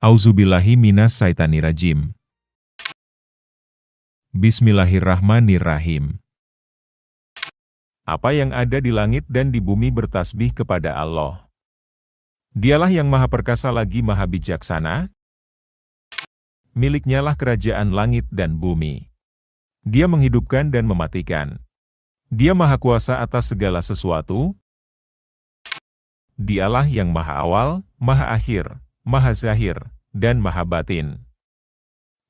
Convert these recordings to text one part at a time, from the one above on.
Auzubillahi minas syaitanirrajim. Bismillahirrahmanirrahim. Apa yang ada di langit dan di bumi bertasbih kepada Allah. Dialah yang maha perkasa lagi maha bijaksana. Miliknya lah kerajaan langit dan bumi. Dia menghidupkan dan mematikan. Dia maha kuasa atas segala sesuatu. Dialah yang maha awal, maha akhir, maha zahir, dan maha batin.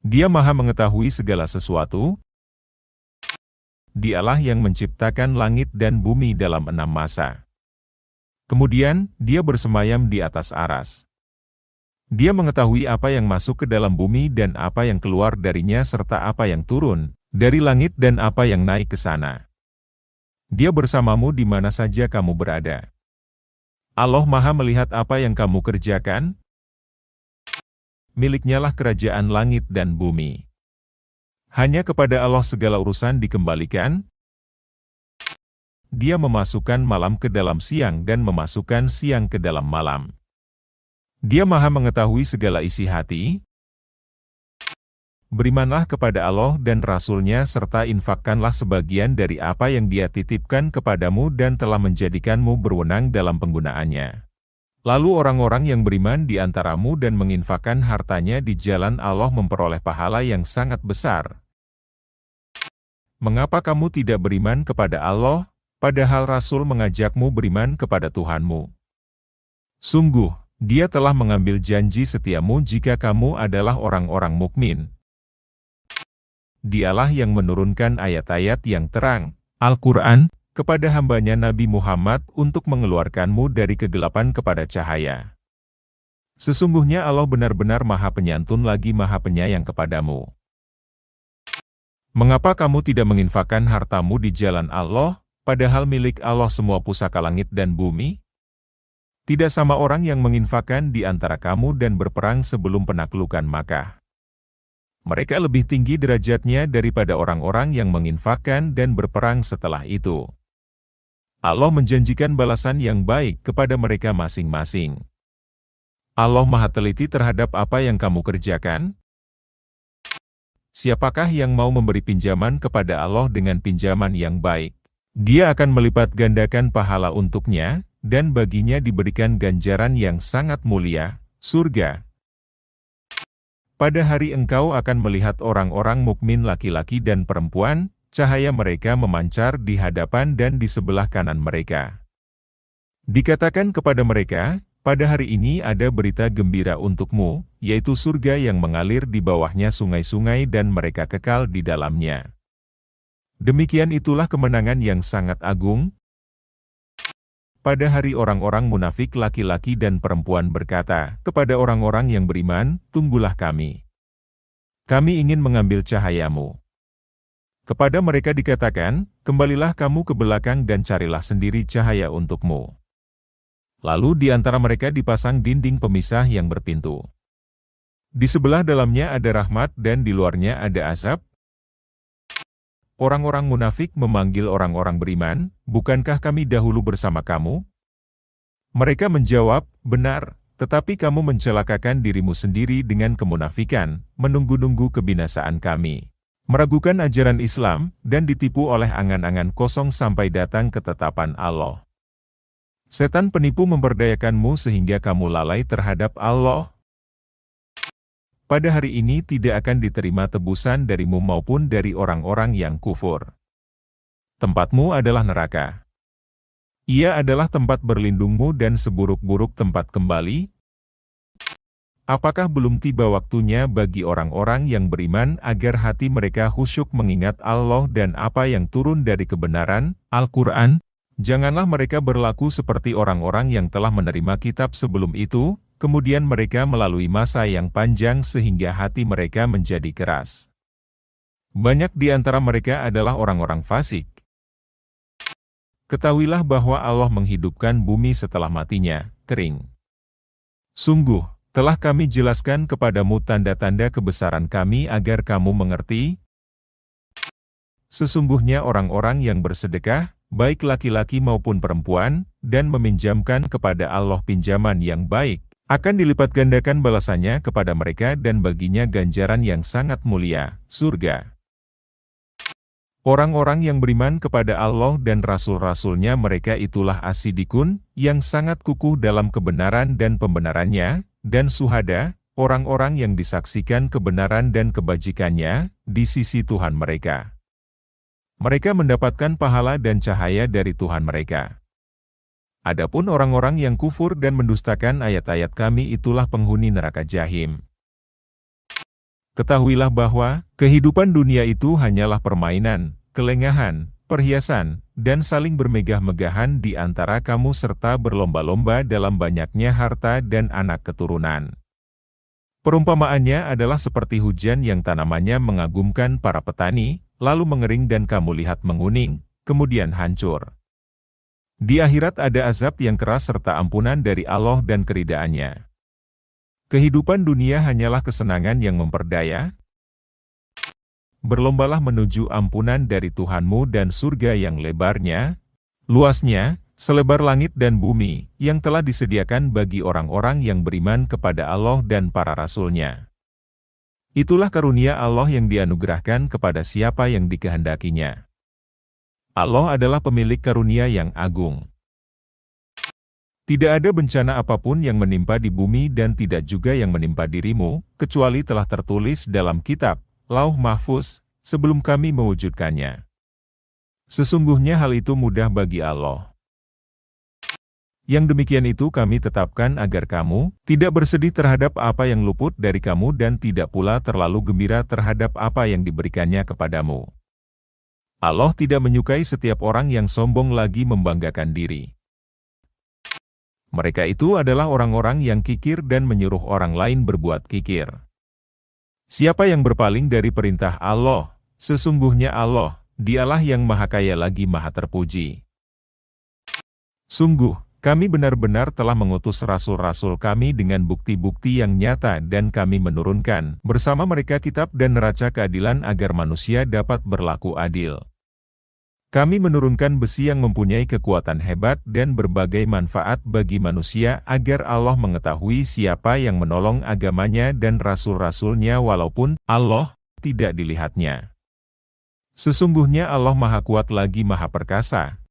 Dia maha mengetahui segala sesuatu. Dialah yang menciptakan langit dan bumi dalam 6 masa. Kemudian, dia bersemayam di atas aras. Dia mengetahui apa yang masuk ke dalam bumi dan apa yang keluar darinya serta apa yang turun dari langit dan apa yang naik ke sana. Dia bersamamu di mana saja kamu berada. Allah maha melihat apa yang kamu kerjakan. Miliknya lah kerajaan langit dan bumi. Hanya kepada Allah segala urusan dikembalikan. Dia memasukkan malam ke dalam siang dan memasukkan siang ke dalam malam. Dia maha mengetahui segala isi hati. Berimanlah kepada Allah dan Rasul-Nya serta infakkanlah sebagian dari apa yang Dia titipkan kepadamu dan telah menjadikanmu berwenang dalam penggunaannya. Lalu orang-orang yang beriman di antaramu dan menginfakkan hartanya di jalan Allah memperoleh pahala yang sangat besar. Mengapa kamu tidak beriman kepada Allah, padahal Rasul mengajakmu beriman kepada Tuhanmu? Sungguh, Dia telah mengambil janji setiamu jika kamu adalah orang-orang mukmin. Dialah yang menurunkan ayat-ayat yang terang, Al-Quran, kepada hambanya Nabi Muhammad untuk mengeluarkanmu dari kegelapan kepada cahaya. Sesungguhnya Allah benar-benar maha penyantun lagi maha penyayang kepadamu. Mengapa kamu tidak menginfakkan hartamu di jalan Allah, padahal milik Allah semua pusaka langit dan bumi? Tidak sama orang yang menginfakkan di antara kamu dan berperang sebelum penaklukan Makkah. Mereka lebih tinggi derajatnya daripada orang-orang yang menginfakkan dan berperang setelah itu. Allah menjanjikan balasan yang baik kepada mereka masing-masing. Allah maha teliti terhadap apa yang kamu kerjakan. Siapakah yang mau memberi pinjaman kepada Allah dengan pinjaman yang baik? Dia akan melipat gandakan pahala untuknya, dan baginya diberikan ganjaran yang sangat mulia, surga. Pada hari engkau akan melihat orang-orang mukmin laki-laki dan perempuan, cahaya mereka memancar di hadapan dan di sebelah kanan mereka. Dikatakan kepada mereka, pada hari ini ada berita gembira untukmu, yaitu surga yang mengalir di bawahnya sungai-sungai dan mereka kekal di dalamnya. Demikian itulah kemenangan yang sangat agung. Pada hari orang-orang munafik laki-laki dan perempuan berkata kepada orang-orang yang beriman, tunggulah kami. Kami ingin mengambil cahayamu. Kepada mereka dikatakan, kembalilah kamu ke belakang dan carilah sendiri cahaya untukmu. Lalu di antara mereka dipasang dinding pemisah yang berpintu. Di sebelah dalamnya ada rahmat dan di luarnya ada azab. Orang-orang munafik memanggil orang-orang beriman, bukankah kami dahulu bersama kamu? Mereka menjawab, benar, tetapi kamu mencelakakan dirimu sendiri dengan kemunafikan, menunggu-nunggu kebinasaan kami. Meragukan ajaran Islam, dan ditipu oleh angan-angan kosong sampai datang ketetapan Allah. Setan penipu memberdayakanmu sehingga kamu lalai terhadap Allah. Pada hari ini tidak akan diterima tebusan darimu maupun dari orang-orang yang kufur. Tempatmu adalah neraka. Ia adalah tempat berlindungmu dan seburuk-buruk tempat kembali. Apakah belum tiba waktunya bagi orang-orang yang beriman agar hati mereka khusyuk mengingat Allah dan apa yang turun dari kebenaran, Al-Quran? Janganlah mereka berlaku seperti orang-orang yang telah menerima kitab sebelum itu, kemudian mereka melalui masa yang panjang sehingga hati mereka menjadi keras. Banyak di antara mereka adalah orang-orang fasik. Ketahuilah bahwa Allah menghidupkan bumi setelah matinya, kering. Sungguh, telah kami jelaskan kepadamu tanda-tanda kebesaran kami agar kamu mengerti. Sesungguhnya orang-orang yang bersedekah, baik laki-laki maupun perempuan, dan meminjamkan kepada Allah pinjaman yang baik, Akan dilipat gandakan balasannya kepada mereka dan baginya ganjaran yang sangat mulia, surga. Orang-orang yang beriman kepada Allah dan Rasul-Rasulnya mereka itulah as-siddiqun, yang sangat kukuh dalam kebenaran dan pembenarannya, dan syuhada, orang-orang yang disaksikan kebenaran dan kebajikannya, di sisi Tuhan mereka. Mereka mendapatkan pahala dan cahaya dari Tuhan mereka. Adapun orang-orang yang kufur dan mendustakan ayat-ayat kami itulah penghuni neraka jahim. Ketahuilah bahwa, kehidupan dunia itu hanyalah permainan, kelengahan, perhiasan, dan saling bermegah-megahan di antara kamu serta berlomba-lomba dalam banyaknya harta dan anak keturunan. Perumpamaannya adalah seperti hujan yang tanamannya mengagumkan para petani, lalu mengering dan kamu lihat menguning, kemudian hancur. Di akhirat ada azab yang keras serta ampunan dari Allah dan keridhaannya. Kehidupan dunia hanyalah kesenangan yang memperdaya. Berlombalah menuju ampunan dari Tuhanmu dan surga yang lebarnya, luasnya, selebar langit dan bumi, yang telah disediakan bagi orang-orang yang beriman kepada Allah dan para Rasul-Nya. Itulah karunia Allah yang dianugerahkan kepada siapa yang dikehendakinya. Allah adalah pemilik karunia yang agung. Tidak ada bencana apapun yang menimpa di bumi dan tidak juga yang menimpa dirimu, kecuali telah tertulis dalam kitab, Lauh Mahfuz, sebelum kami mewujudkannya. Sesungguhnya hal itu mudah bagi Allah. Yang demikian itu kami tetapkan agar kamu tidak bersedih terhadap apa yang luput dari kamu dan tidak pula terlalu gembira terhadap apa yang diberikannya kepadamu. Allah tidak menyukai setiap orang yang sombong lagi membanggakan diri. Mereka itu adalah orang-orang yang kikir dan menyuruh orang lain berbuat kikir. Siapa yang berpaling dari perintah Allah, sesungguhnya Allah, Dialah yang Maha Kaya lagi Maha Terpuji. Sungguh, kami benar-benar telah mengutus rasul-rasul kami dengan bukti-bukti yang nyata dan kami menurunkan bersama mereka kitab dan neraca keadilan agar manusia dapat berlaku adil. Kami menurunkan besi yang mempunyai kekuatan hebat dan berbagai manfaat bagi manusia agar Allah mengetahui siapa yang menolong agamanya dan rasul-rasulnya walaupun Allah tidak dilihatnya. Sesungguhnya Allah Maha Kuat lagi Maha Perkasa.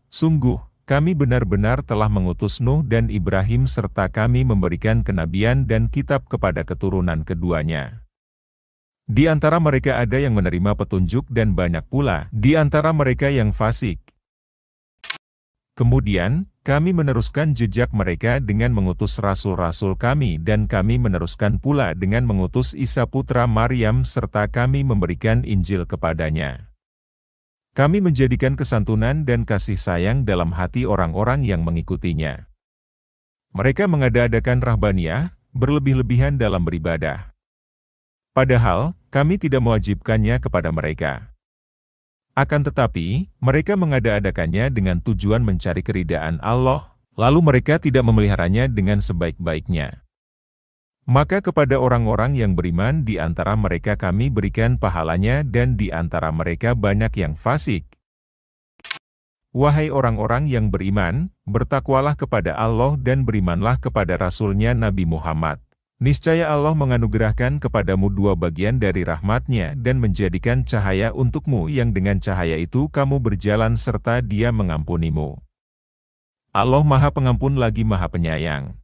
Sungguh, kami benar-benar telah mengutus Nuh dan Ibrahim serta kami memberikan kenabian dan kitab kepada keturunan keduanya. Di antara mereka ada yang menerima petunjuk dan banyak pula di antara mereka yang fasik. Kemudian, kami meneruskan jejak mereka dengan mengutus rasul-rasul kami dan kami meneruskan pula dengan mengutus Isa putra Maryam serta kami memberikan Injil kepadanya. Kami menjadikan kesantunan dan kasih sayang dalam hati orang-orang yang mengikutinya. Mereka mengada-adakan rahbaniyah, berlebih-lebihan dalam beribadah. Padahal, kami tidak mewajibkannya kepada mereka. Akan tetapi, mereka mengada-adakannya dengan tujuan mencari keridhaan Allah, lalu mereka tidak memeliharanya dengan sebaik-baiknya. Maka kepada orang-orang yang beriman di antara mereka kami berikan pahalanya dan di antara mereka banyak yang fasik. Wahai orang-orang yang beriman, bertakwalah kepada Allah dan berimanlah kepada Rasul-Nya Nabi Muhammad. Niscaya Allah menganugerahkan kepadamu dua bagian dari rahmat-Nya dan menjadikan cahaya untukmu yang dengan cahaya itu kamu berjalan serta Dia mengampunimu. Allah Maha Pengampun lagi Maha Penyayang.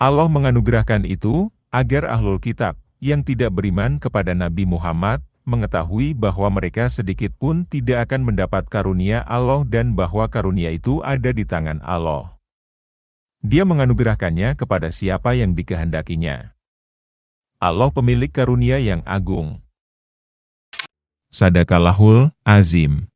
Allah menganugerahkan itu, agar Ahlul Kitab, yang tidak beriman kepada Nabi Muhammad, mengetahui bahwa mereka sedikit pun tidak akan mendapat karunia Allah dan bahwa karunia itu ada di tangan Allah. Dia menganugerahkannya kepada siapa yang dikehendakinya. Allah pemilik karunia yang agung. Sadaqallahul Azim.